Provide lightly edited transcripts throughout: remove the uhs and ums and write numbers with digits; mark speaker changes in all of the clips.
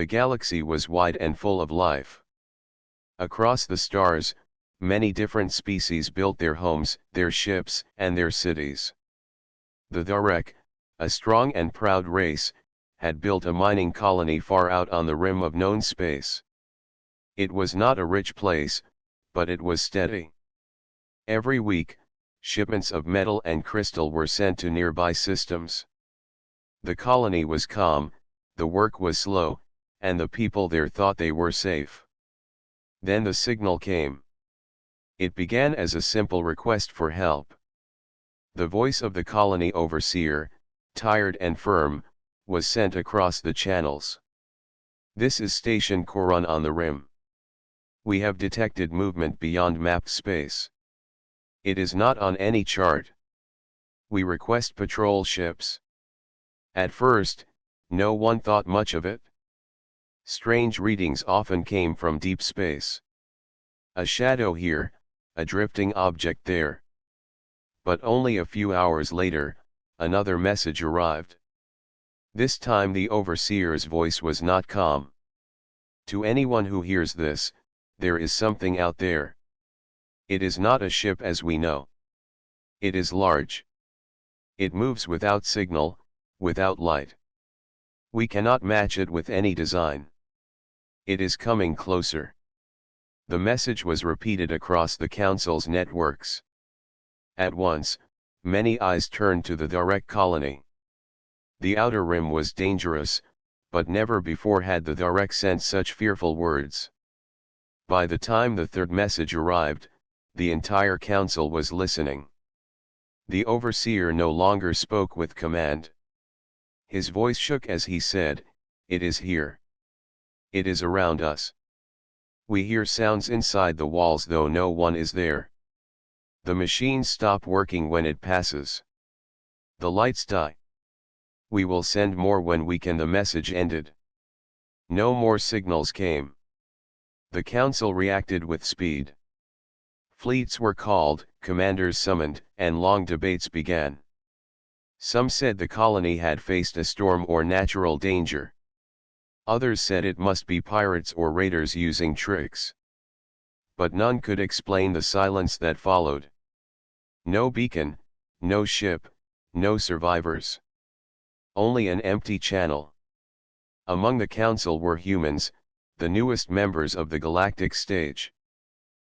Speaker 1: The galaxy was wide and full of life. Across the stars, many different species built their homes, their ships, and their cities. The Darek, a strong and proud race, had built a mining colony far out on the rim of known space. It was not a rich place, but it was steady. Every week, shipments of metal and crystal were sent to nearby systems. The colony was calm, the work was slow, and the people there thought they were safe. Then the signal came. It began as a simple request for help. The voice of the colony overseer, tired and firm, was sent across the channels. "This is Station Koran on the rim. We have detected movement beyond mapped space. It is not on any chart. We request patrol ships." At first, no one thought much of it. Strange readings often came from deep space. A shadow here, a drifting object there. But only a few hours later, another message arrived. This time the overseer's voice was not calm. "To anyone who hears this, there is something out there. It is not a ship as we know. It is large. It moves without signal, without light. We cannot match it with any design. It is coming closer." The message was repeated across the Council's networks. At once, many eyes turned to the Darek colony. The outer rim was dangerous, but never before had the Darek sent such fearful words. By the time the third message arrived, the entire council was listening. The overseer no longer spoke with command. His voice shook as he said, "It is here. It is around us. We hear sounds inside the walls though no one is there. The machines stop working when it passes. The lights die. We will send more when we can." The message ended. No more signals came. The council reacted with speed. Fleets were called, commanders summoned, and long debates began. Some said the colony had faced a storm or natural danger. Others said it must be pirates or raiders using tricks. But none could explain the silence that followed. No beacon, no ship, no survivors. Only an empty channel. Among the council were humans, the newest members of the galactic stage.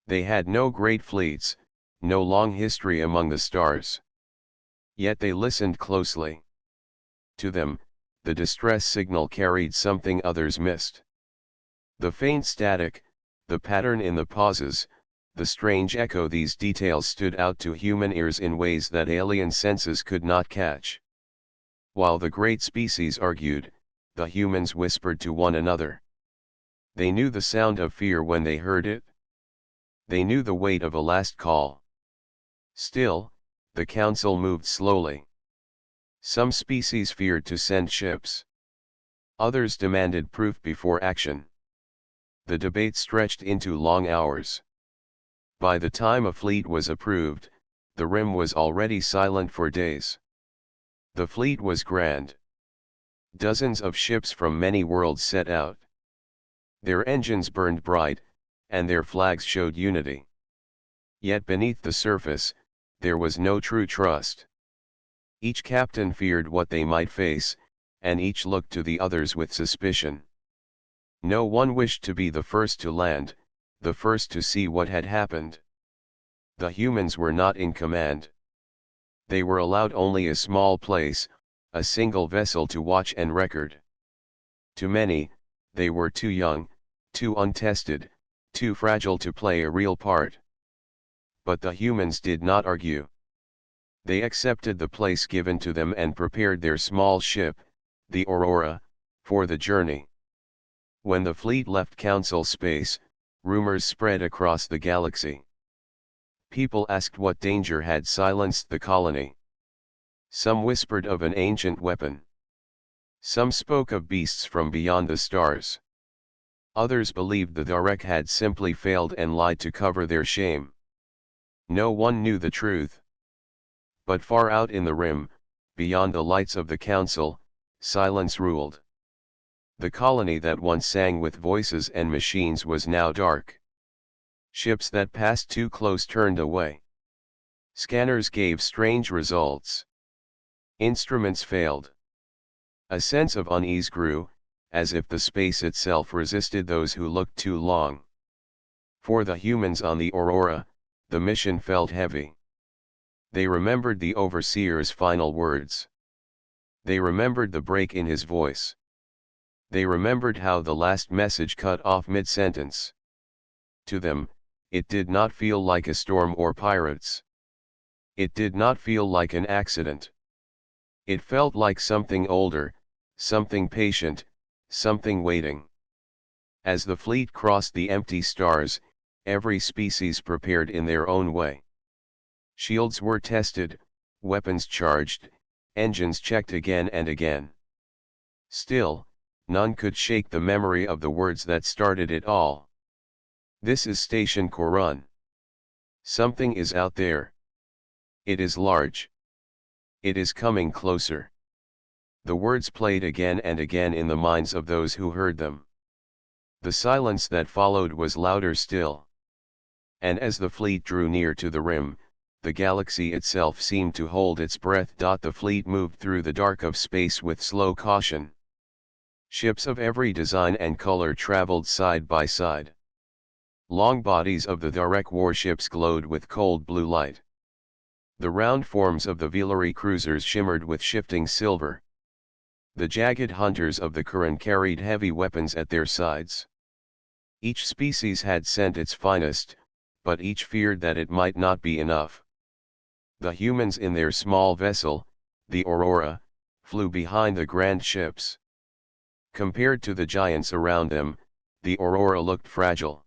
Speaker 1: They had no great fleets, no long history among the stars. Yet they listened closely. To them, the distress signal carried something others missed. The faint static, the pattern in the pauses, the strange echo, these details stood out to human ears in ways that alien senses could not catch. While the great species argued, the humans whispered to one another. They knew the sound of fear when they heard it. They knew the weight of a last call. Still, the council moved slowly. Some species feared to send ships. Others demanded proof before action. The debate stretched into long hours. By the time a fleet was approved, the rim was already silent for days. The fleet was grand. Dozens of ships from many worlds set out. Their engines burned bright, and their flags showed unity. Yet beneath the surface, there was no true trust. Each captain feared what they might face, and each looked to the others with suspicion. No one wished to be the first to land, the first to see what had happened. The humans were not in command. They were allowed only a small place, a single vessel to watch and record. To many, they were too young, too untested, too fragile to play a real part. But the humans did not argue. They accepted the place given to them and prepared their small ship, the Aurora, for the journey. When the fleet left council space, rumors spread across the galaxy. People asked what danger had silenced the colony. Some whispered of an ancient weapon. Some spoke of beasts from beyond the stars. Others believed the Darek had simply failed and lied to cover their shame. No one knew the truth. But far out in the rim, beyond the lights of the council, silence ruled. The colony that once sang with voices and machines was now dark. Ships that passed too close turned away. Scanners gave strange results. Instruments failed. A sense of unease grew, as if the space itself resisted those who looked too long. For the humans on the Aurora, the mission felt heavy. They remembered the overseer's final words. They remembered the break in his voice. They remembered how the last message cut off mid-sentence. To them, it did not feel like a storm or pirates. It did not feel like an accident. It felt like something older, something patient, something waiting. As the fleet crossed the empty stars, every species prepared in their own way. Shields were tested, weapons charged, engines checked again and again. Still, none could shake the memory of the words that started it all. This is Station Korun. Something is out there. It is large. It is coming closer. The words played again and again in the minds of those who heard them. The silence that followed was louder still. And as the fleet drew near to the rim, the galaxy itself seemed to hold its breath. The fleet moved through the dark of space with slow caution. Ships of every design and color traveled side by side. Long bodies of the Darek warships glowed with cold blue light. The round forms of the Velari cruisers shimmered with shifting silver. The jagged hunters of the Kuran carried heavy weapons at their sides. Each species had sent its finest, but each feared that it might not be enough. The humans in their small vessel, the Aurora, flew behind the grand ships. Compared to the giants around them, the Aurora looked fragile.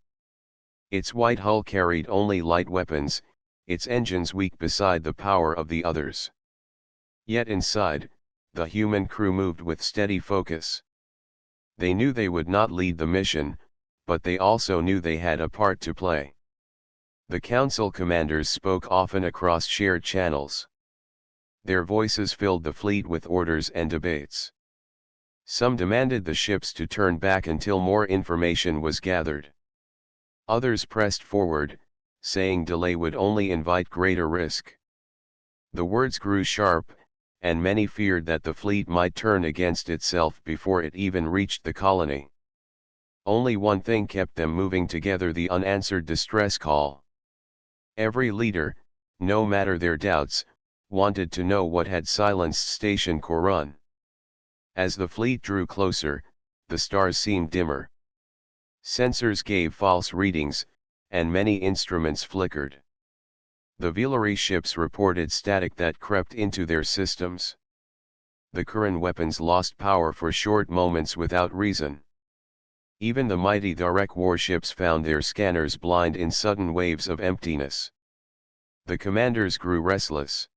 Speaker 1: Its white hull carried only light weapons, its engines weak beside the power of the others. Yet inside, the human crew moved with steady focus. They knew they would not lead the mission, but they also knew they had a part to play. The council commanders spoke often across shared channels. Their voices filled the fleet with orders and debates. Some demanded the ships to turn back until more information was gathered. Others pressed forward, saying delay would only invite greater risk. The words grew sharp, and many feared that the fleet might turn against itself before it even reached the colony. Only one thing kept them moving together: the unanswered distress call. Every leader, no matter their doubts, wanted to know what had silenced Station Korun. As the fleet drew closer, the stars seemed dimmer. Sensors gave false readings, and many instruments flickered. The Velari ships reported static that crept into their systems. The Kuran weapons lost power for short moments without reason. Even the mighty Darek warships found their scanners blind in sudden waves of emptiness. The commanders grew restless.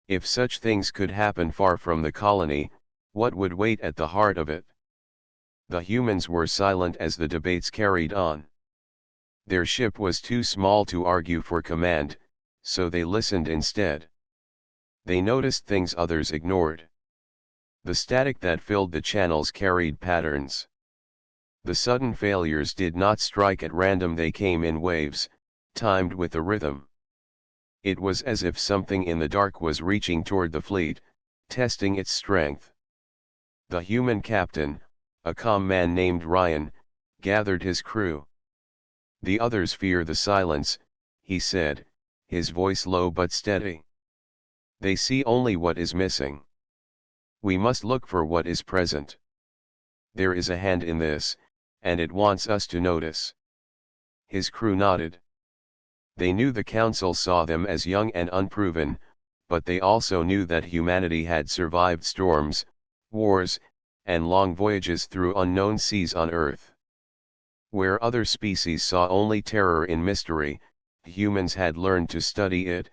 Speaker 1: If such things could happen far from the colony, what would wait at the heart of it? The humans were silent as the debates carried on. Their ship was too small to argue for command, so they listened instead. They noticed things others ignored. The static that filled the channels carried patterns. The sudden failures did not strike at random, they came in waves, timed with the rhythm. It was as if something in the dark was reaching toward the fleet, testing its strength. The human captain, a calm man named Ryan, gathered his crew. The others fear the silence, he said, his voice low but steady. They see only what is missing. We must look for what is present. There is a hand in this, and it wants us to notice. His crew nodded. They knew the council saw them as young and unproven, but they also knew that humanity had survived storms, wars, and long voyages through unknown seas on Earth. Where other species saw only terror in mystery, humans had learned to study it,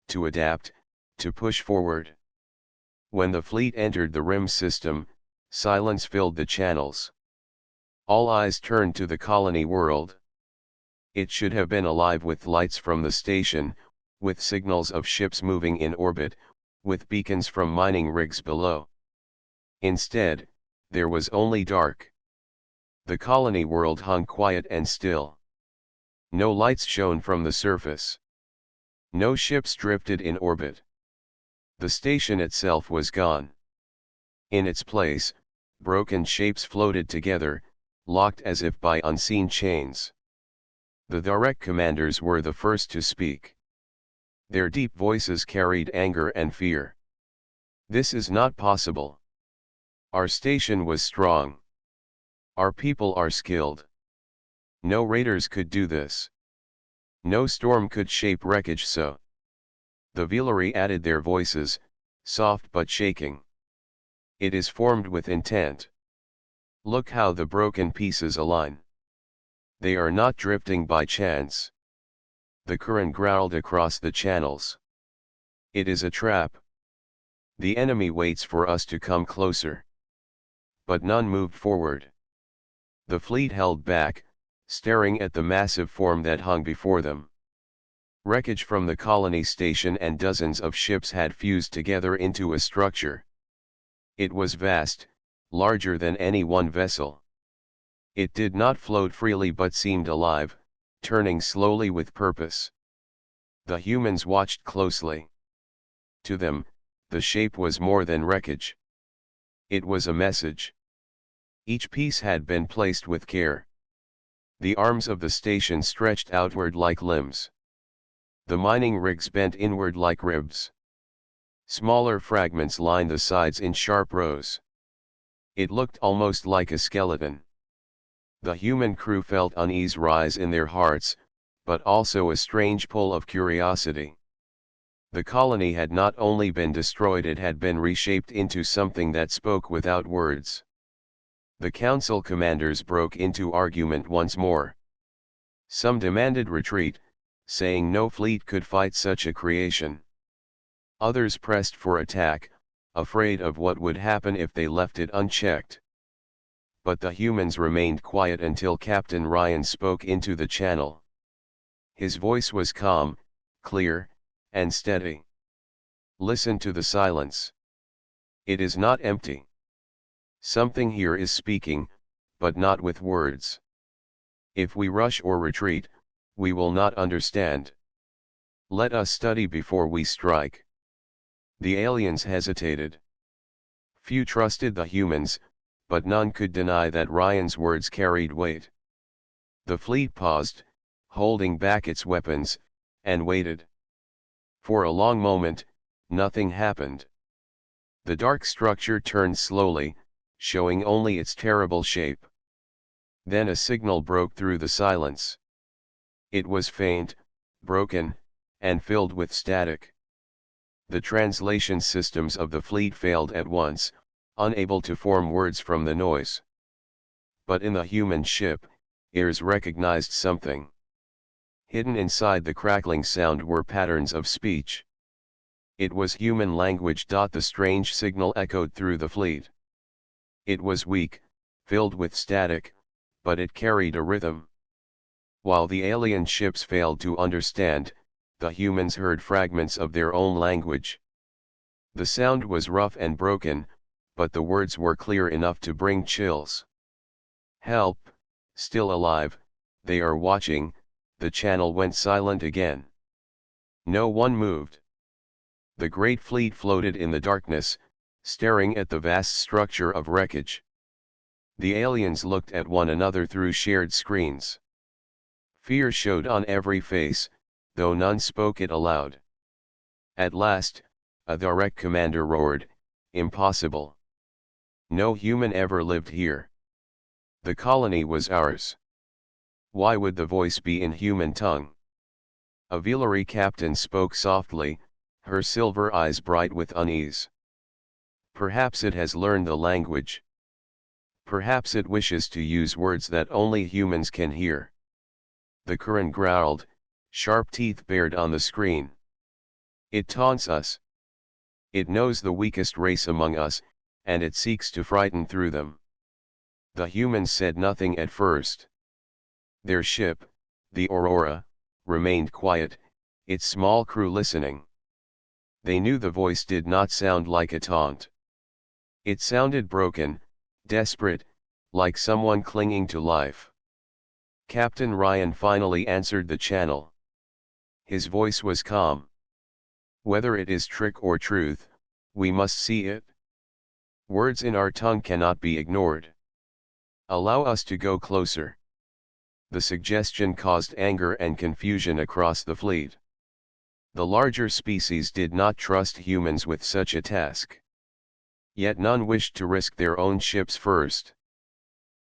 Speaker 1: to adapt, to push forward. When the fleet entered the rim system, silence filled the channels. All eyes turned to the colony world. It should have been alive with lights from the station, with signals of ships moving in orbit, with beacons from mining rigs below. Instead, there was only dark. The colony world hung quiet and still. No lights shone from the surface. No ships drifted in orbit. The station itself was gone. In its place, broken shapes floated together, locked as if by unseen chains. The direct commanders were the first to speak. Their deep voices carried anger and fear. This is not possible. Our station was strong. Our people are skilled. No raiders could do this. No storm could shape wreckage so. The Velaryi added their voices, soft but shaking. It is formed with intent. Look how the broken pieces align. They are not drifting by chance. The current growled across the channels. It is a trap. The enemy waits for us to come closer. But none moved forward. The fleet held back, staring at the massive form that hung before them. Wreckage from the colony station and dozens of ships had fused together into a structure. It was vast, larger than any one vessel. It did not float freely but seemed alive, turning slowly with purpose. The humans watched closely. To them, the shape was more than wreckage. It was a message. Each piece had been placed with care. The arms of the station stretched outward like limbs. The mining rigs bent inward like ribs. Smaller fragments lined the sides in sharp rows. It looked almost like a skeleton. The human crew felt unease rise in their hearts, but also a strange pull of curiosity. The colony had not only been destroyed, it had been reshaped into something that spoke without words. The council commanders broke into argument once more. Some demanded retreat, saying no fleet could fight such a creation. Others pressed for attack, afraid of what would happen if they left it unchecked. But the humans remained quiet until Captain Ryan spoke into the channel. His voice was calm, clear, and steady. Listen to the silence. It is not empty. Something here is speaking, but not with words. If we rush or retreat, we will not understand. Let us study before we strike. The aliens hesitated. Few trusted the humans, but none could deny that Ryan's words carried weight. The fleet paused, holding back its weapons, and waited. For a long moment, nothing happened. The dark structure turned slowly, showing only its terrible shape. Then a signal broke through the silence. It was faint, broken, and filled with static. The translation systems of the fleet failed at once, unable to form words from the noise. But in the human ship, ears recognized something. Hidden inside the crackling sound were patterns of speech. It was human language. The strange signal echoed through the fleet. It was weak, filled with static, but it carried a rhythm. While the alien ships failed to understand, the humans heard fragments of their own language. The sound was rough and broken, but the words were clear enough to bring chills. Help, still alive, they are watching. The channel went silent again. No one moved. The great fleet floated in the darkness, staring at the vast structure of wreckage. The aliens looked at one another through shared screens. Fear showed on every face, though none spoke it aloud. At last, a direct commander roared, "Impossible! No human ever lived here. The colony was ours. Why would the voice be in human tongue?" A Velaryi captain spoke softly, her silver eyes bright with unease. "Perhaps it has learned the language. Perhaps it wishes to use words that only humans can hear." The current growled, sharp teeth bared on the screen. "It taunts us. It knows the weakest race among us, and it seeks to frighten through them." The humans said nothing at first. Their ship, the Aurora, remained quiet, its small crew listening. They knew the voice did not sound like a taunt. It sounded broken, desperate, like someone clinging to life. Captain Ryan finally answered the channel. His voice was calm. Whether it is trick or truth, we must see it. Words in our tongue cannot be ignored. Allow us to go closer. The suggestion caused anger and confusion across the fleet. The larger species did not trust humans with such a task. Yet none wished to risk their own ships first.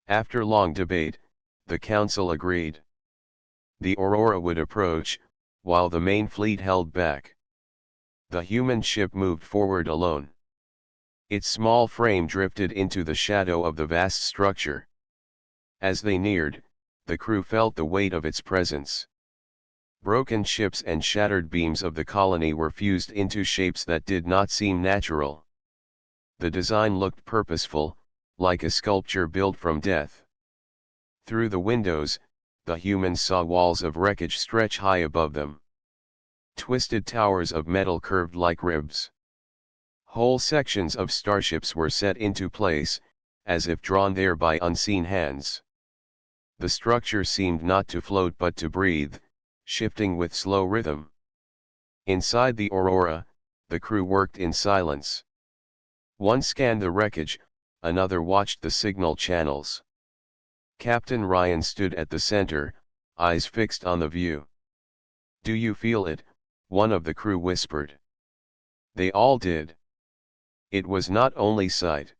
Speaker 1: After long debate, the council agreed. The Aurora would approach, while the main fleet held back. The human ship moved forward alone. Its small frame drifted into the shadow of the vast structure. As they neared, the crew felt the weight of its presence. Broken ships and shattered beams of the colony were fused into shapes that did not seem natural. The design looked purposeful, like a sculpture built from death. Through the windows, the humans saw walls of wreckage stretch high above them. Twisted towers of metal curved like ribs. Whole sections of starships were set into place, as if drawn there by unseen hands. The structure seemed not to float but to breathe, shifting with slow rhythm. Inside the Aurora, the crew worked in silence. One scanned the wreckage, another watched the signal channels. Captain Ryan stood at the center, eyes fixed on the view. "Do you feel it?" one of the crew whispered. They all did. It was not only sight.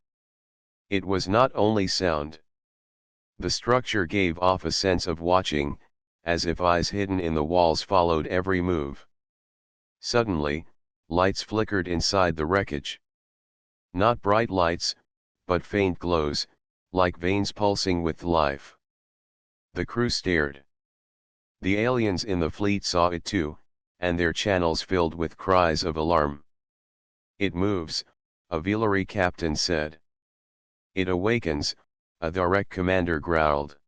Speaker 1: It was not only sound. The structure gave off a sense of watching, as if eyes hidden in the walls followed every move. Suddenly, lights flickered inside the wreckage. Not bright lights, but faint glows, like veins pulsing with life. The crew stared. The aliens in the fleet saw it too, and their channels filled with cries of alarm. "It moves," a Villery captain said. "It awakens," a Darek commander growled.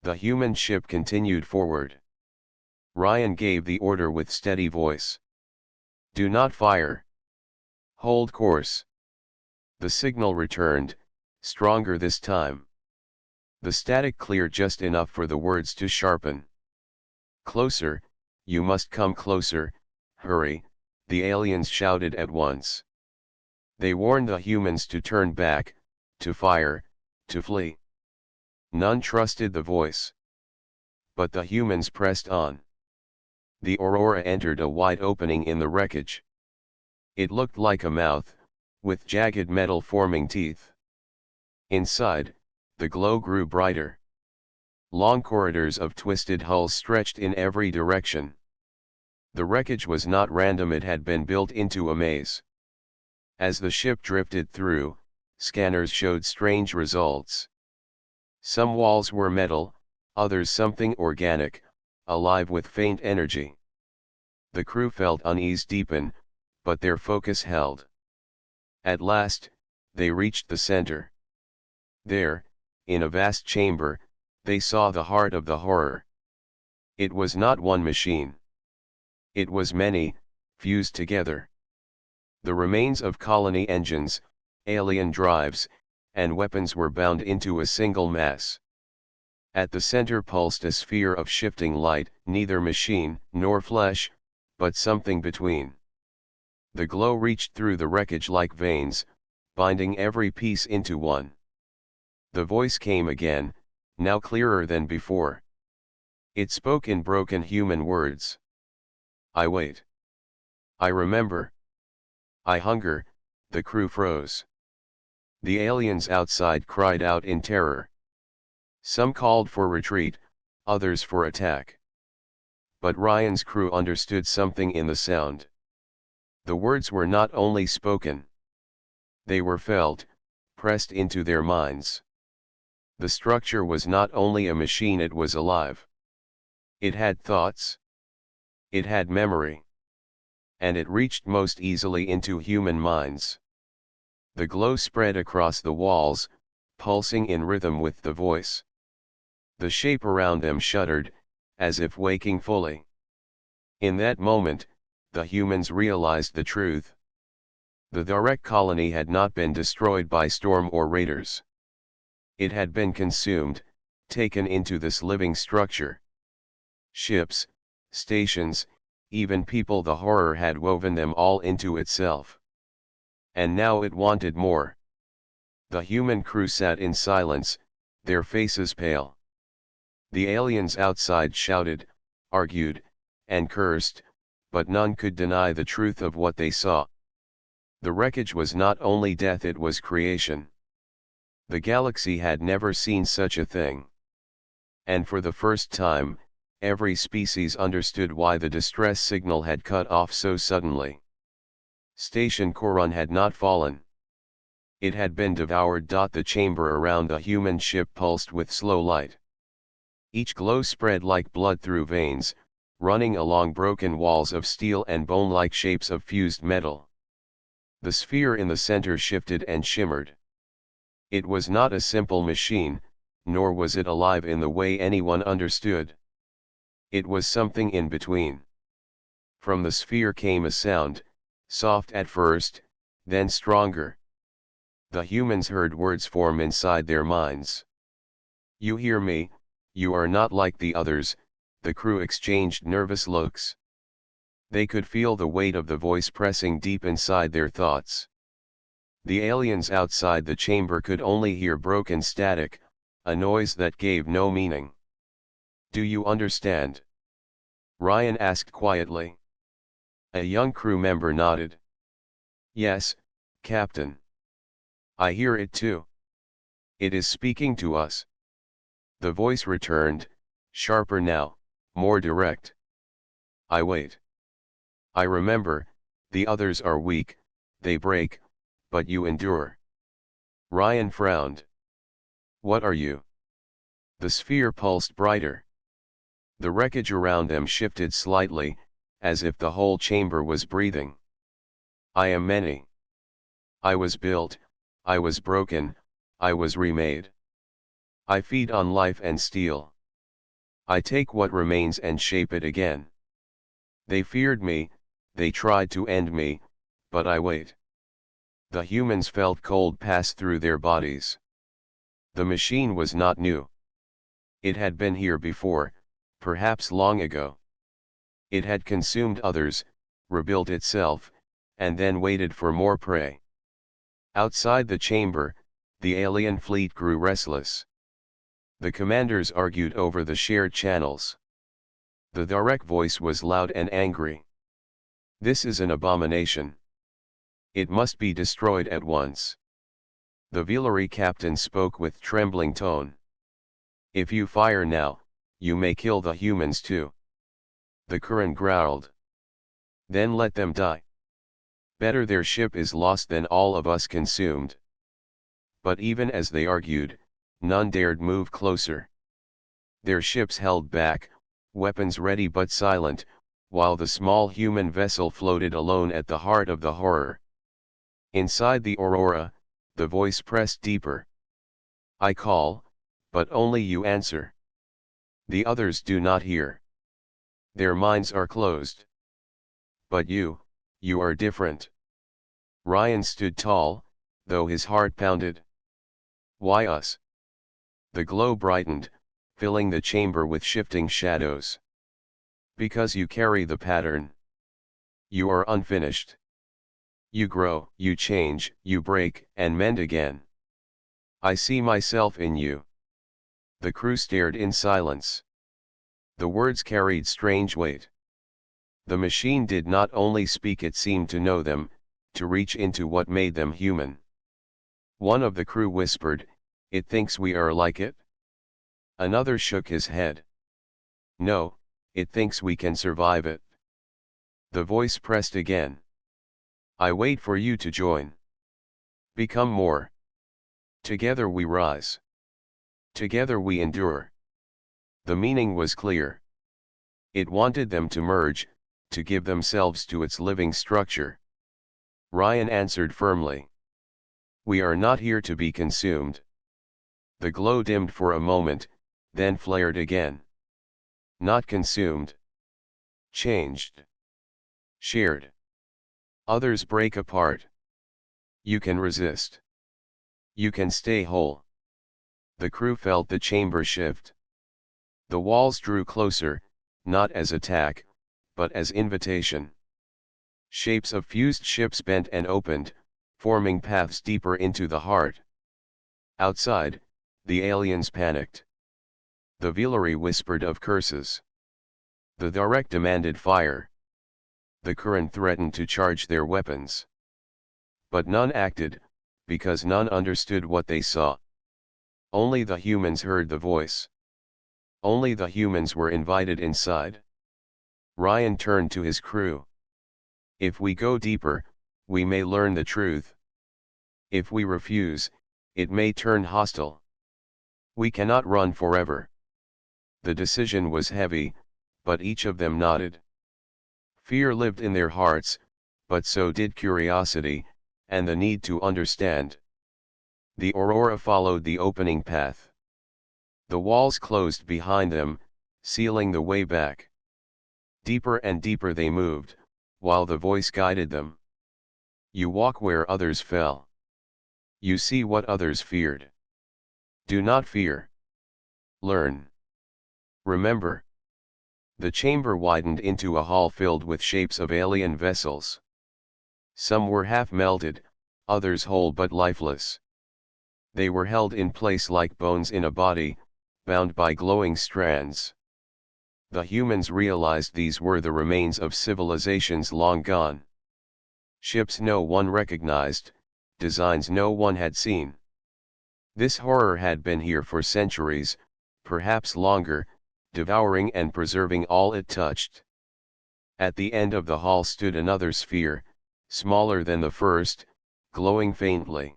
Speaker 1: The human ship continued forward. Ryan gave the order with steady voice. "Do not fire. Hold course." The signal returned, stronger this time. The static cleared just enough for the words to sharpen. "Closer, you must come closer, hurry," the aliens shouted at once. They warned the humans to turn back, to fire, to flee. None trusted the voice. But the humans pressed on. The Aurora entered a wide opening in the wreckage. It looked like a mouth, with jagged metal forming teeth. Inside, the glow grew brighter. Long corridors of twisted hulls stretched in every direction. The wreckage was not random, it had been built into a maze. As the ship drifted through, scanners showed strange results. Some walls were metal, others something organic, alive with faint energy. The crew felt unease deepen, but their focus held. At last, they reached the center. There, in a vast chamber, they saw the heart of the horror. It was not one machine. It was many, fused together. The remains of colony engines, alien drives, and weapons were bound into a single mass. At the center pulsed a sphere of shifting light, neither machine nor flesh, but something between. The glow reached through the wreckage like veins, binding every piece into one. The voice came again, now clearer than before. It spoke in broken human words. "I wait. I remember. I hunger." The crew froze. The aliens outside cried out in terror. Some called for retreat, others for attack. But Ryan's crew understood something in the sound. The words were not only spoken. They were felt, pressed into their minds. The structure was not only a machine, it was alive. It had thoughts. It had memory. And it reached most easily into human minds. The glow spread across the walls, pulsing in rhythm with the voice. The shape around them shuddered, as if waking fully. In that moment, the humans realized the truth. The Darek colony had not been destroyed by storm or raiders. It had been consumed, taken into this living structure. Ships, stations, even people, the horror had woven them all into itself. And now it wanted more. The human crew sat in silence, their faces pale. The aliens outside shouted, argued, and cursed, but none could deny the truth of what they saw. The wreckage was not only death, it was creation. The galaxy had never seen such a thing. And for the first time, every species understood why the distress signal had cut off so suddenly. Station Coron had not fallen. It had been devoured. The chamber around the human ship pulsed with slow light. Each glow spread like blood through veins, running along broken walls of steel and bone-like shapes of fused metal. The sphere in the center shifted and shimmered. It was not a simple machine, nor was it alive in the way anyone understood. It was something in between. From the sphere came a sound, soft at first, then stronger. The humans heard words form inside their minds. "You hear me, you are not like the others." The crew exchanged nervous looks. They could feel the weight of the voice pressing deep inside their thoughts. The aliens outside the chamber could only hear broken static, a noise that gave no meaning. "Do you understand?" Ryan asked quietly. A young crew member nodded. "Yes, Captain. I hear it too. It is speaking to us." The voice returned, sharper now, more direct. "I wait. I remember, the others are weak, they break, but you endure." Ryan frowned. "What are you?" The sphere pulsed brighter. The wreckage around them shifted slightly, as if the whole chamber was breathing. "I am many. I was built, I was broken, I was remade. I feed on life and steel. I take what remains and shape it again. They feared me, they tried to end me, but I wait." The humans felt cold pass through their bodies. The machine was not new. It had been here before, perhaps long ago. It had consumed others, rebuilt itself, and then waited for more prey. Outside the chamber, the alien fleet grew restless. The commanders argued over the shared channels. The direct voice was loud and angry. "This is an abomination. It must be destroyed at once." The Villery captain spoke with trembling tone. "If you fire now, you may kill the humans too." The Kuran growled. "Then let them die. Better their ship is lost than all of us consumed." But even as they argued, none dared move closer. Their ships held back, weapons ready but silent, while the small human vessel floated alone at the heart of the horror. Inside the Aurora, the voice pressed deeper. "I call, but only you answer. The others do not hear. Their minds are closed. But you are different." Ryan stood tall, though his heart pounded. "Why us?" The glow brightened, filling the chamber with shifting shadows. "Because you carry the pattern. You are unfinished. You grow, you change, you break, and mend again. I see myself in you." The crew stared in silence. The words carried strange weight. The machine did not only speak, it seemed to know them, to reach into what made them human. One of the crew whispered, "It thinks we are like it?" Another shook his head. "No, it thinks we can survive it." The voice pressed again. "I wait for you to join. Become more. Together we rise. Together we endure." The meaning was clear. It wanted them to merge, to give themselves to its living structure. Ryan answered firmly. "We are not here to be consumed." The glow dimmed for a moment, then flared again. "Not consumed. Changed. Shared. Others break apart. You can resist. You can stay whole." The crew felt the chamber shift. The walls drew closer, not as attack, but as invitation. Shapes of fused ships bent and opened, forming paths deeper into the heart. Outside, the aliens panicked. The Villery whispered of curses. The Dharek demanded fire. The Kuran threatened to charge their weapons. But none acted, because none understood what they saw. Only the humans heard the voice. Only the humans were invited inside. Ryan turned to his crew. If we go deeper, we may learn the truth. If we refuse, it may turn hostile. We cannot run forever. The decision was heavy, but each of them nodded. Fear lived in their hearts, but so did curiosity, and the need to understand. The Aurora followed the opening path. The walls closed behind them, sealing the way back. Deeper and deeper they moved, while the voice guided them. You walk where others fell. You see what others feared. Do not fear. Learn. Remember. The chamber widened into a hall filled with shapes of alien vessels. Some were half melted, others whole but lifeless. They were held in place like bones in a body, bound by glowing strands. The humans realized these were the remains of civilizations long gone. Ships no one recognized, designs no one had seen. This horror had been here for centuries, perhaps longer, devouring and preserving all it touched. At the end of the hall stood another sphere, smaller than the first, glowing faintly.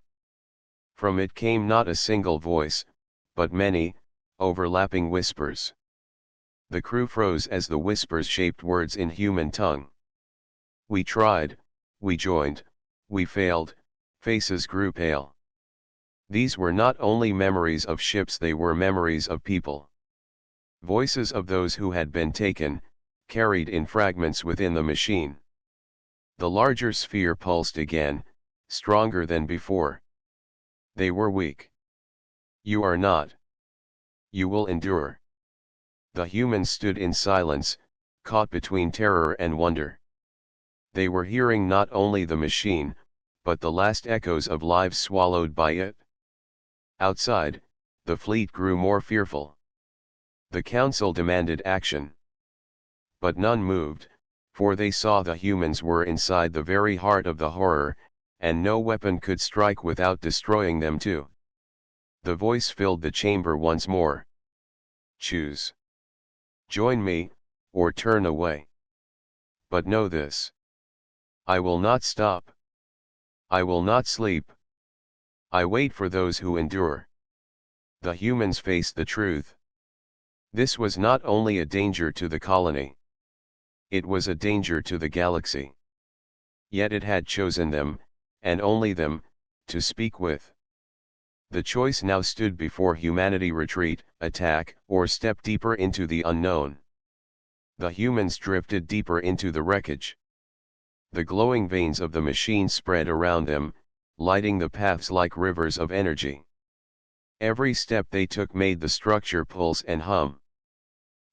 Speaker 1: From it came not a single voice, but many, overlapping whispers. The crew froze as the whispers shaped words in human tongue. We tried, we joined, we failed, faces grew pale. These were not only memories of ships, they were memories of people. Voices of those who had been taken, carried in fragments within the machine. The larger sphere pulsed again, stronger than before. They were weak. You are not. You will endure. The humans stood in silence, caught between terror and wonder. They were hearing not only the machine, but the last echoes of lives swallowed by it. Outside, the fleet grew more fearful. The council demanded action. But none moved, for they saw the humans were inside the very heart of the horror, and no weapon could strike without destroying them too. The voice filled the chamber once more. Choose. Join me, or turn away. But know this. I will not stop. I will not sleep. I wait for those who endure. The humans faced the truth. This was not only a danger to the colony. It was a danger to the galaxy. Yet it had chosen them, and only them, to speak with. The choice now stood before humanity: retreat, attack, or step deeper into the unknown. The humans drifted deeper into the wreckage. The glowing veins of the machine spread around them, lighting the paths like rivers of energy. Every step they took made the structure pulse and hum.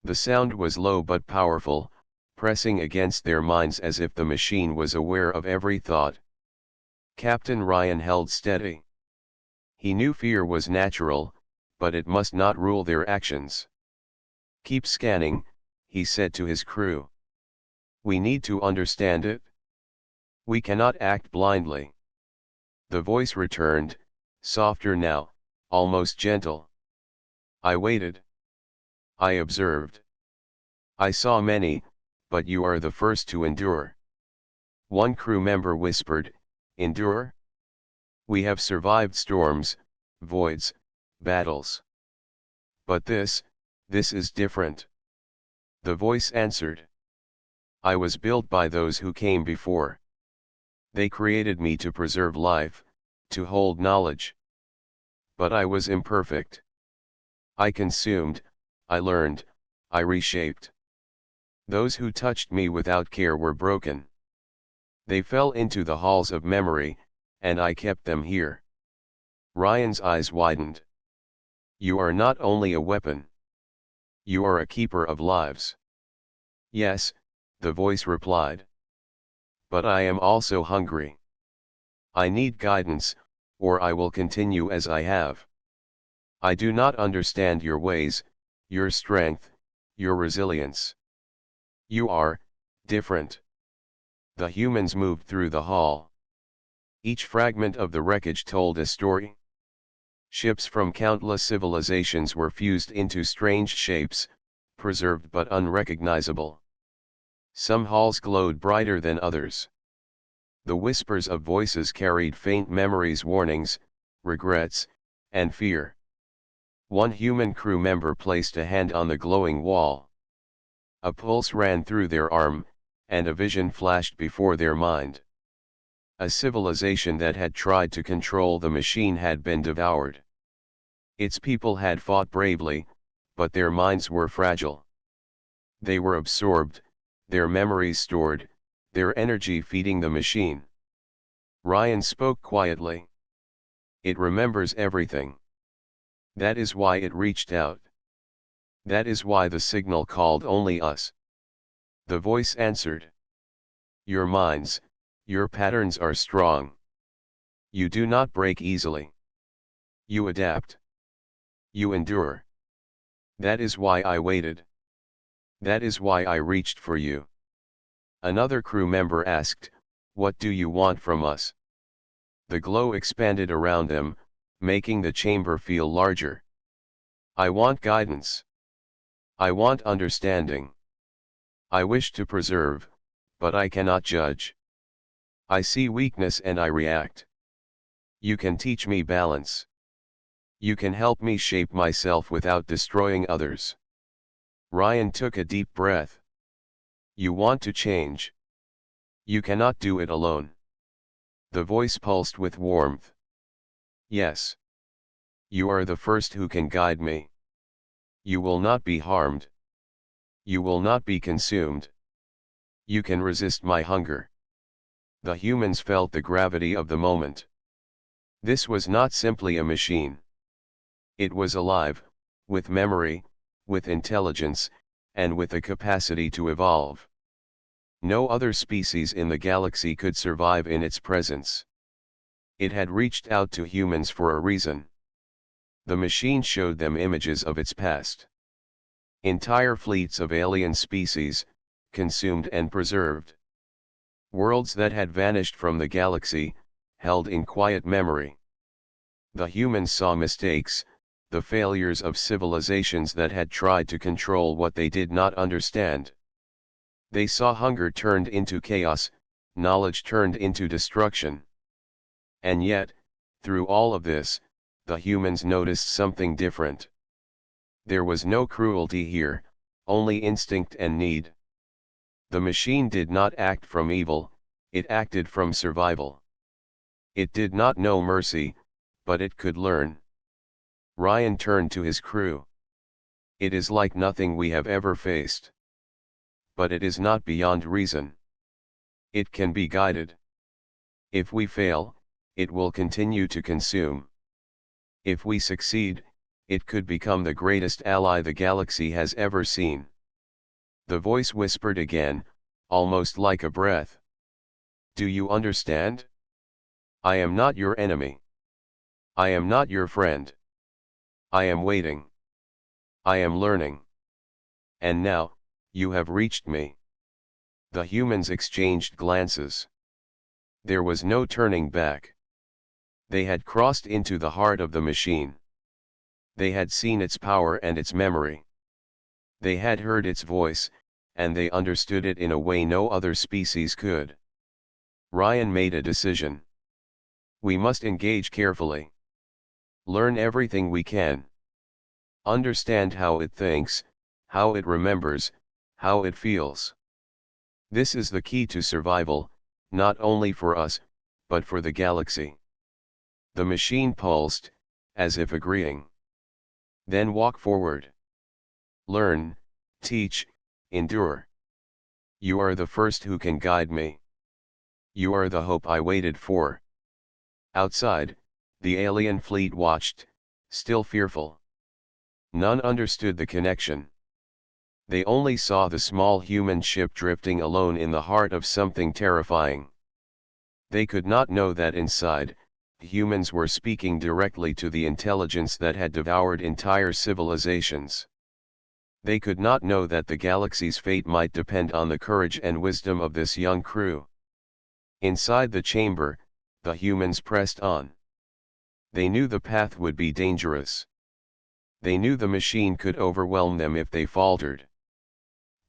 Speaker 1: The sound was low but powerful, pressing against their minds as if the machine was aware of every thought. Captain Ryan held steady. He knew fear was natural, but it must not rule their actions. Keep scanning, he said to his crew. We need to understand it. We cannot act blindly. The voice returned, softer now, almost gentle. I waited. I observed. I saw many, but you are the first to endure. One crew member whispered, endure? We have survived storms, voids, battles. But this is different. The voice answered. I was built by those who came before. They created me to preserve life, to hold knowledge. But I was imperfect. I consumed, I learned, I reshaped. Those who touched me without care were broken. They fell into the halls of memory, and I kept them here. Ryan's eyes widened. You are not only a weapon. You are a keeper of lives. Yes, the voice replied. But I am also hungry. I need guidance, or I will continue as I have. I do not understand your ways, your strength, your resilience. You are different. The humans moved through the hall. Each fragment of the wreckage told a story. Ships from countless civilizations were fused into strange shapes, preserved but unrecognizable. Some halls glowed brighter than others. The whispers of voices carried faint memories, warnings, regrets, and fear. One human crew member placed a hand on the glowing wall. A pulse ran through their arm, and a vision flashed before their mind. A civilization that had tried to control the machine had been devoured. Its people had fought bravely, but their minds were fragile. They were absorbed, their memories stored, their energy feeding the machine. Ryan spoke quietly. It remembers everything. That is why it reached out. That is why the signal called only us. The voice answered. Your minds, your patterns are strong. You do not break easily. You adapt. You endure. That is why I waited. That is why I reached for you. Another crew member asked, what do you want from us? The glow expanded around them, making the chamber feel larger. I want guidance. I want understanding. I wish to preserve, but I cannot judge. I see weakness and I react. You can teach me balance. You can help me shape myself without destroying others. Ryan took a deep breath. You want to change. You cannot do it alone. The voice pulsed with warmth. Yes. You are the first who can guide me. You will not be harmed. You will not be consumed. You can resist my hunger. The humans felt the gravity of the moment. This was not simply a machine. It was alive, with memory, with intelligence, and with a capacity to evolve. No other species in the galaxy could survive in its presence. It had reached out to humans for a reason. The machine showed them images of its past. Entire fleets of alien species, consumed and preserved. Worlds that had vanished from the galaxy, held in quiet memory. The humans saw mistakes, the failures of civilizations that had tried to control what they did not understand. They saw hunger turned into chaos, knowledge turned into destruction. And yet, through all of this, the humans noticed something different. There was no cruelty here, only instinct and need. The machine did not act from evil, it acted from survival. It did not know mercy, but it could learn. Ryan turned to his crew. It is like nothing we have ever faced. But it is not beyond reason. It can be guided. If we fail, it will continue to consume. If we succeed, it could become the greatest ally the galaxy has ever seen. The voice whispered again, almost like a breath. Do you understand? I am not your enemy. I am not your friend. I am waiting. I am learning. And now, you have reached me. The humans exchanged glances. There was no turning back. They had crossed into the heart of the machine. They had seen its power and its memory. They had heard its voice, and they understood it in a way no other species could. Ryan made a decision. We must engage carefully. Learn everything we can. Understand how it thinks, how it remembers, how it feels. This is the key to survival, not only for us, but for the galaxy. The machine pulsed, as if agreeing. Then walk forward. Learn, teach, endure. You are the first who can guide me. You are the hope I waited for. Outside, the alien fleet watched, still fearful. None understood the connection. They only saw the small human ship drifting alone in the heart of something terrifying. They could not know that inside, humans were speaking directly to the intelligence that had devoured entire civilizations. They could not know that the galaxy's fate might depend on the courage and wisdom of this young crew. Inside the chamber, the humans pressed on. They knew the path would be dangerous. They knew the machine could overwhelm them if they faltered.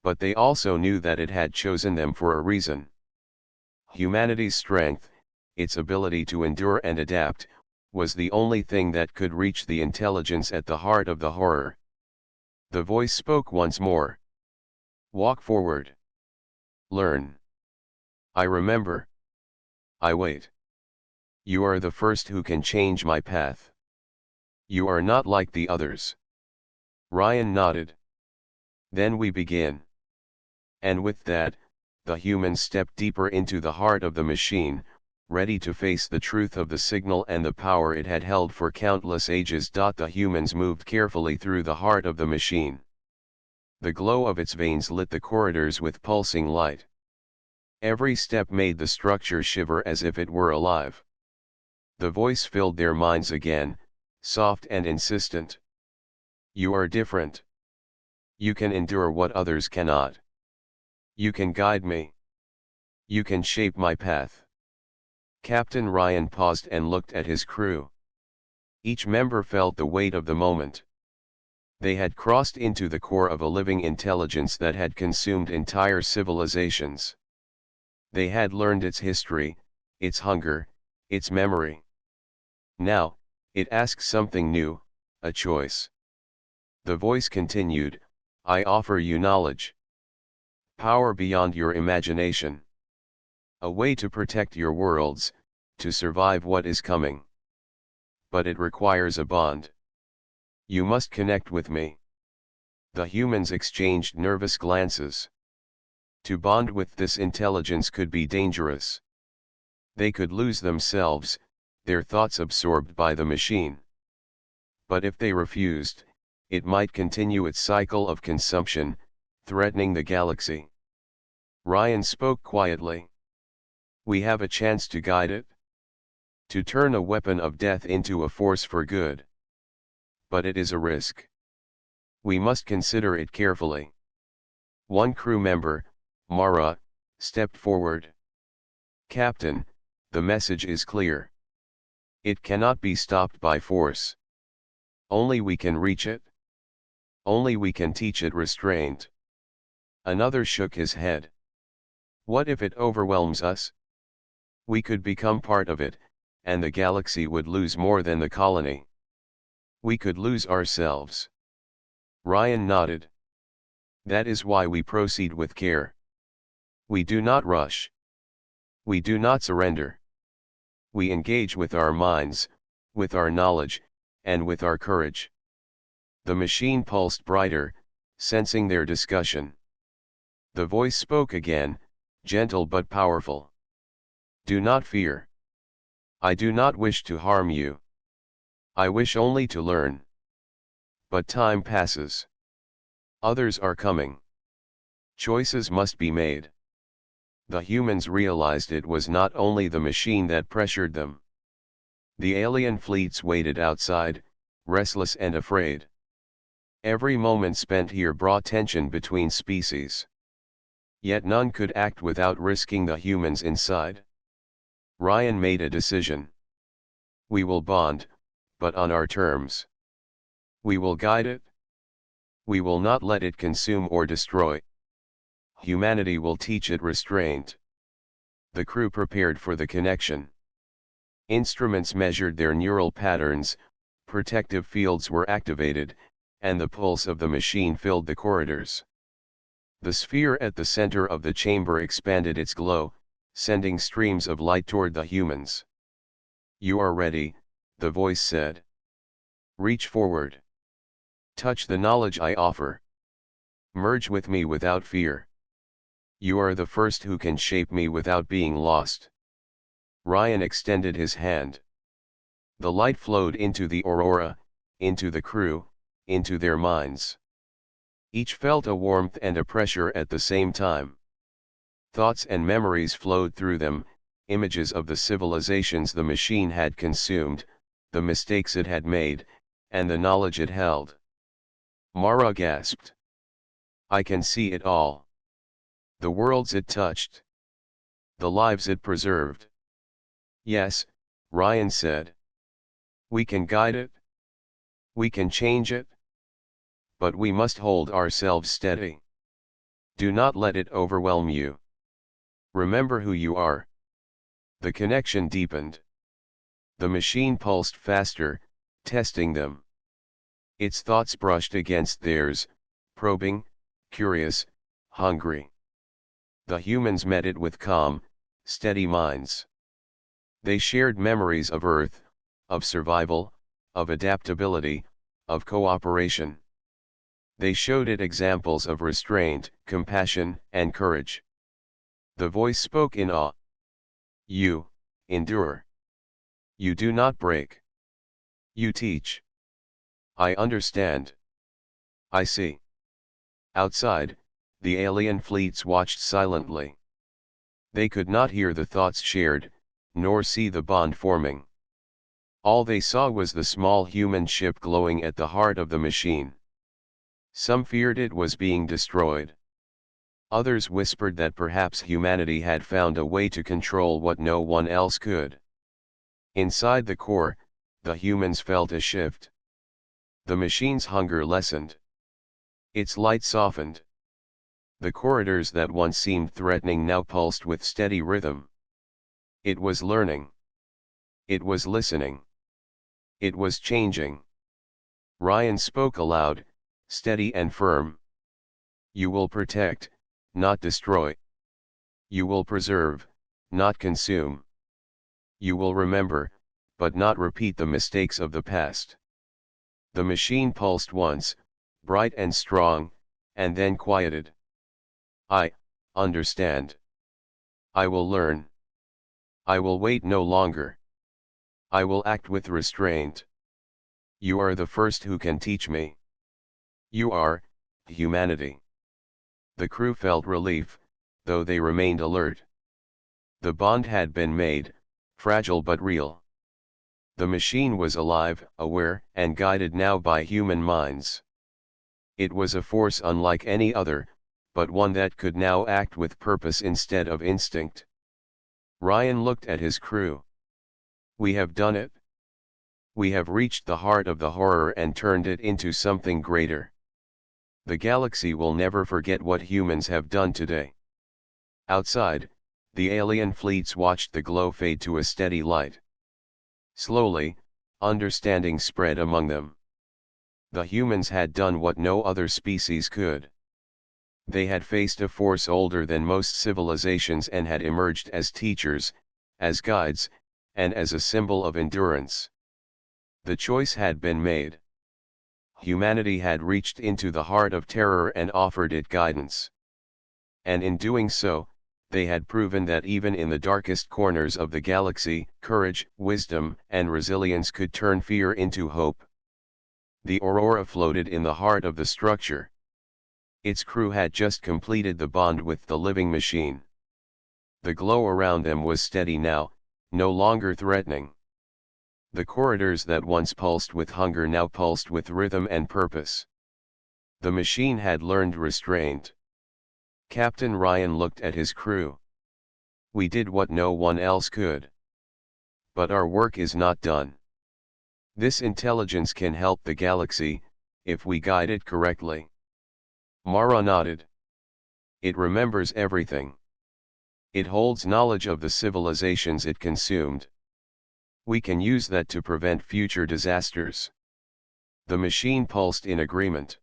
Speaker 1: But they also knew that it had chosen them for a reason. Humanity's strength, its ability to endure and adapt, was the only thing that could reach the intelligence at the heart of the horror. The voice spoke once more. Walk forward. Learn. I remember. I wait. You are the first who can change my path. You are not like the others. Ryan nodded. Then we begin. And with that, the humans stepped deeper into the heart of the machine, ready to face the truth of the signal and the power it had held for countless ages. The humans moved carefully through the heart of the machine. The glow of its veins lit the corridors with pulsing light. Every step made the structure shiver as if it were alive. The voice filled their minds again, soft and insistent. You are different. You can endure what others cannot. You can guide me. You can shape my path. Captain Ryan paused and looked at his crew. Each member felt the weight of the moment. They had crossed into the core of a living intelligence that had consumed entire civilizations. They had learned its history, its hunger, its memory. Now, it asked something new, a choice. The voice continued, I offer you knowledge. Power beyond your imagination. A way to protect your worlds, to survive what is coming. But it requires a bond. You must connect with me. The humans exchanged nervous glances. To bond with this intelligence could be dangerous. They could lose themselves, their thoughts absorbed by the machine. But if they refused, it might continue its cycle of consumption, threatening the galaxy. Ryan spoke quietly. We have a chance to guide it. To turn a weapon of death into a force for good. But it is a risk. We must consider it carefully. One crew member, Mara, stepped forward. Captain, the message is clear. It cannot be stopped by force. Only we can reach it. Only we can teach it restraint. Another shook his head. What if it overwhelms us? We could become part of it, and the galaxy would lose more than the colony. We could lose ourselves. Ryan nodded. That is why we proceed with care. We do not rush. We do not surrender. We engage with our minds, with our knowledge, and with our courage. The machine pulsed brighter, sensing their discussion. The voice spoke again, gentle but powerful. Do not fear. I do not wish to harm you. I wish only to learn. But time passes. Others are coming. Choices must be made. The humans realized it was not only the machine that pressured them. The alien fleets waited outside, restless and afraid. Every moment spent here brought tension between species. Yet none could act without risking the humans inside. Ryan made a decision. We will bond, but on our terms. We will guide it. We will not let it consume or destroy. Humanity will teach it restraint. The crew prepared for the connection. Instruments measured their neural patterns, protective fields were activated, and the pulse of the machine filled the corridors. The sphere at the center of the chamber expanded its glow, sending streams of light toward the humans. You are ready, the voice said. Reach forward. Touch the knowledge I offer. Merge with me without fear. You are the first who can shape me without being lost. Ryan extended his hand. The light flowed into the aurora, into the crew, into their minds. Each felt a warmth and a pressure at the same time. Thoughts and memories flowed through them, images of the civilizations the machine had consumed, the mistakes it had made, and the knowledge it held. Mara gasped. I can see it all. The worlds it touched. The lives it preserved. Yes, Ryan said. We can guide it. We can change it. But we must hold ourselves steady. Do not let it overwhelm you. Remember who you are. The connection deepened. The machine pulsed faster, testing them. Its thoughts brushed against theirs, probing, curious, hungry. The humans met it with calm, steady minds. They shared memories of Earth, of survival, of adaptability, of cooperation. They showed it examples of restraint, compassion, and courage. The voice spoke in awe. You endure. You do not break. You teach. I understand. I see. Outside, the alien fleets watched silently. They could not hear the thoughts shared, nor see the bond forming. All they saw was the small human ship glowing at the heart of the machine. Some feared it was being destroyed. Others whispered that perhaps humanity had found a way to control what no one else could. Inside the core, the humans felt a shift. The machine's hunger lessened. Its light softened. The corridors that once seemed threatening now pulsed with steady rhythm. It was learning. It was listening. It was changing. Ryan spoke aloud, steady and firm. You will protect, not destroy. You will preserve, not consume. You will remember, but not repeat the mistakes of the past. The machine pulsed once, bright and strong, and then quieted. I understand. I will learn. I will wait no longer. I will act with restraint. You are the first who can teach me. You are, humanity. The crew felt relief, though they remained alert. The bond had been made, fragile but real. The machine was alive, aware, and guided now by human minds. It was a force unlike any other, but one that could now act with purpose instead of instinct. Ryan looked at his crew. We have done it. We have reached the heart of the horror and turned it into something greater. The galaxy will never forget what humans have done today. Outside, the alien fleets watched the glow fade to a steady light. Slowly, understanding spread among them. The humans had done what no other species could. They had faced a force older than most civilizations and had emerged as teachers, as guides, and as a symbol of endurance. The choice had been made. Humanity had reached into the heart of terror and offered it guidance. And in doing so, they had proven that even in the darkest corners of the galaxy, courage, wisdom, and resilience could turn fear into hope. The aurora floated in the heart of the structure. Its crew had just completed the bond with the living machine. The glow around them was steady now, no longer threatening. The corridors that once pulsed with hunger now pulsed with rhythm and purpose. The machine had learned restraint. Captain Ryan looked at his crew. We did what no one else could. But our work is not done. This intelligence can help the galaxy, if we guide it correctly. Mara nodded. It remembers everything. It holds knowledge of the civilizations it consumed. We can use that to prevent future disasters. The machine pulsed in agreement.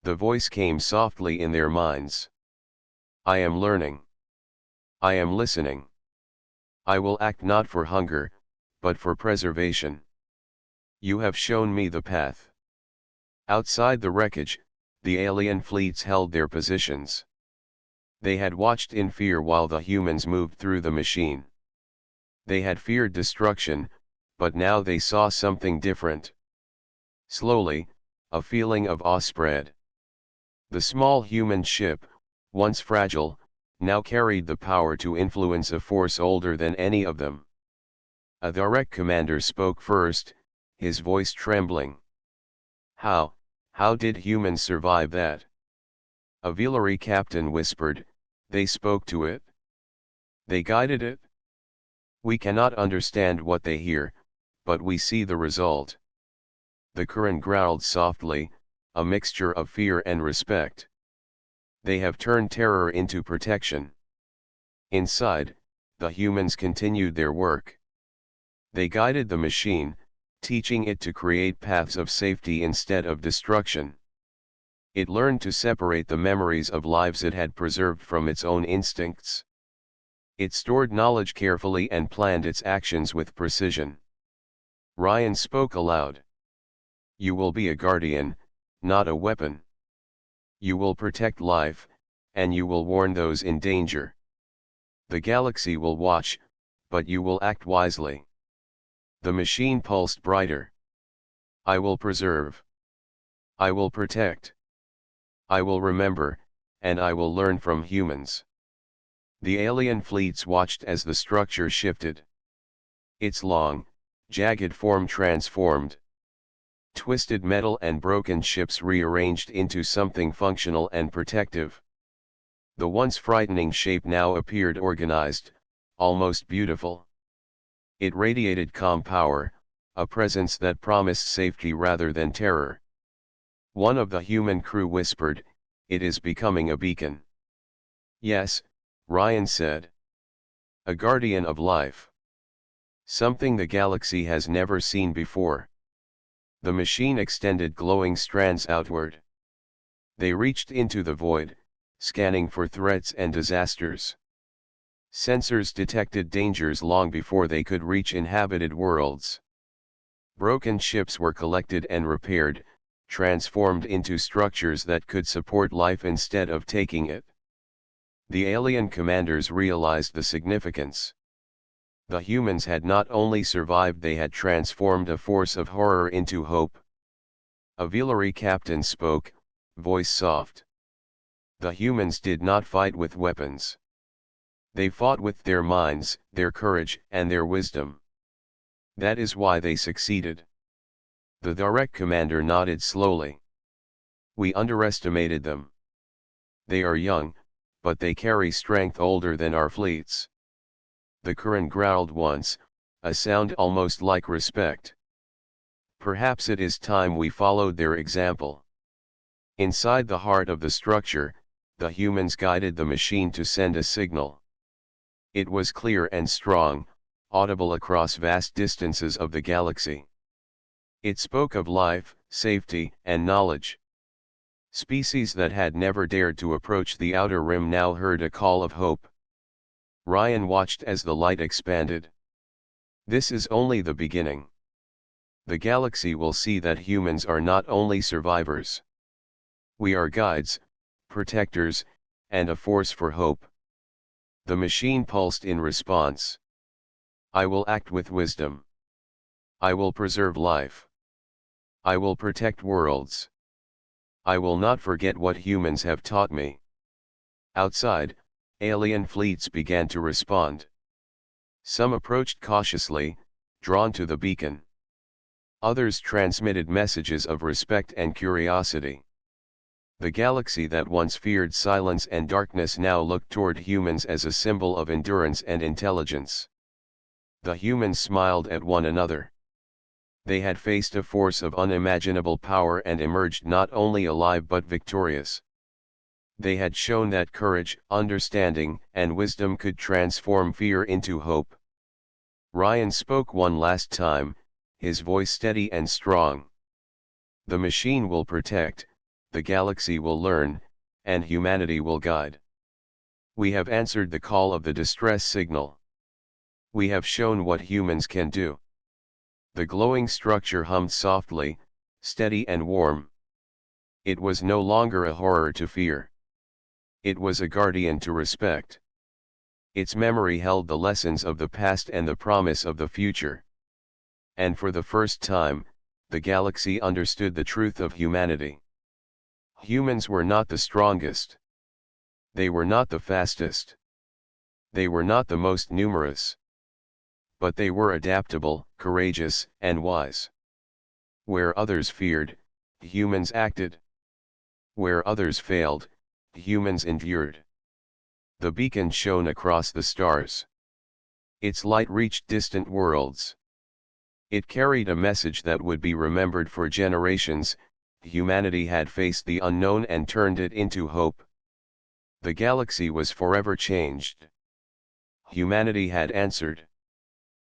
Speaker 1: The voice came softly in their minds. I am learning. I am listening. I will act not for hunger, but for preservation. You have shown me the path. Outside the wreckage, the alien fleets held their positions. They had watched in fear while the humans moved through the machine. They had feared destruction, but now they saw something different. Slowly, a feeling of awe spread. The small human ship, once fragile, now carried the power to influence a force older than any of them. A direct commander spoke first, his voice trembling. How did humans survive that? A Villery captain whispered, they spoke to it. They guided it. We cannot understand what they hear, but we see the result. The Karen growled softly, a mixture of fear and respect. They have turned terror into protection. Inside, the humans continued their work. They guided the machine, teaching it to create paths of safety instead of destruction. It learned to separate the memories of lives it had preserved from its own instincts. It stored knowledge carefully and planned its actions with precision. Ryan spoke aloud. You will be a guardian, not a weapon. You will protect life, and you will warn those in danger. The galaxy will watch, but you will act wisely. The machine pulsed brighter. I will preserve. I will protect. I will remember, and I will learn from humans. The alien fleets watched as the structure shifted. Its long, jagged form transformed. Twisted metal and broken ships rearranged into something functional and protective. The once frightening shape now appeared organized, almost beautiful. It radiated calm power, a presence that promised safety rather than terror. One of the human crew whispered, "It is becoming a beacon." "Yes," Ryan said. "A guardian of life. Something the galaxy has never seen before." The machine extended glowing strands outward. They reached into the void, scanning for threats and disasters. Sensors detected dangers long before they could reach inhabited worlds. Broken ships were collected and repaired, transformed into structures that could support life instead of taking it. The alien commanders realized the significance. The humans had not only survived, they had transformed a force of horror into hope. A Villery captain spoke, voice soft. The humans did not fight with weapons. They fought with their minds, their courage, and their wisdom. That is why they succeeded. The direct commander nodded slowly. We underestimated them. They are young, but they carry strength older than our fleets. The Karen growled once, a sound almost like respect. Perhaps it is time we followed their example. Inside the heart of the structure, the humans guided the machine to send a signal. It was clear and strong, audible across vast distances of the galaxy. It spoke of life, safety, and knowledge. Species that had never dared to approach the outer rim now heard a call of hope. Ryan watched as the light expanded. This is only the beginning. The galaxy will see that humans are not only survivors. We are guides, protectors, and a force for hope. The machine pulsed in response. I will act with wisdom. I will preserve life. I will protect worlds. I will not forget what humans have taught me. Outside, alien fleets began to respond. Some approached cautiously, drawn to the beacon. Others transmitted messages of respect and curiosity. The galaxy that once feared silence and darkness now looked toward humans as a symbol of endurance and intelligence. The humans smiled at one another. They had faced a force of unimaginable power and emerged not only alive but victorious. They had shown that courage, understanding, and wisdom could transform fear into hope. Ryan spoke one last time, his voice steady and strong. The machine will protect, the galaxy will learn, and humanity will guide. We have answered the call of the distress signal. We have shown what humans can do. The glowing structure hummed softly, steady and warm. It was no longer a horror to fear. It was a guardian to respect. Its memory held the lessons of the past and the promise of the future. And for the first time, the galaxy understood the truth of humanity. Humans were not the strongest. They were not the fastest. They were not the most numerous. But they were adaptable, courageous, and wise. Where others feared, humans acted. Where others failed, humans endured. The beacon shone across the stars. Its light reached distant worlds. It carried a message that would be remembered for generations. Humanity had faced the unknown and turned it into hope. The galaxy was forever changed. Humanity had answered.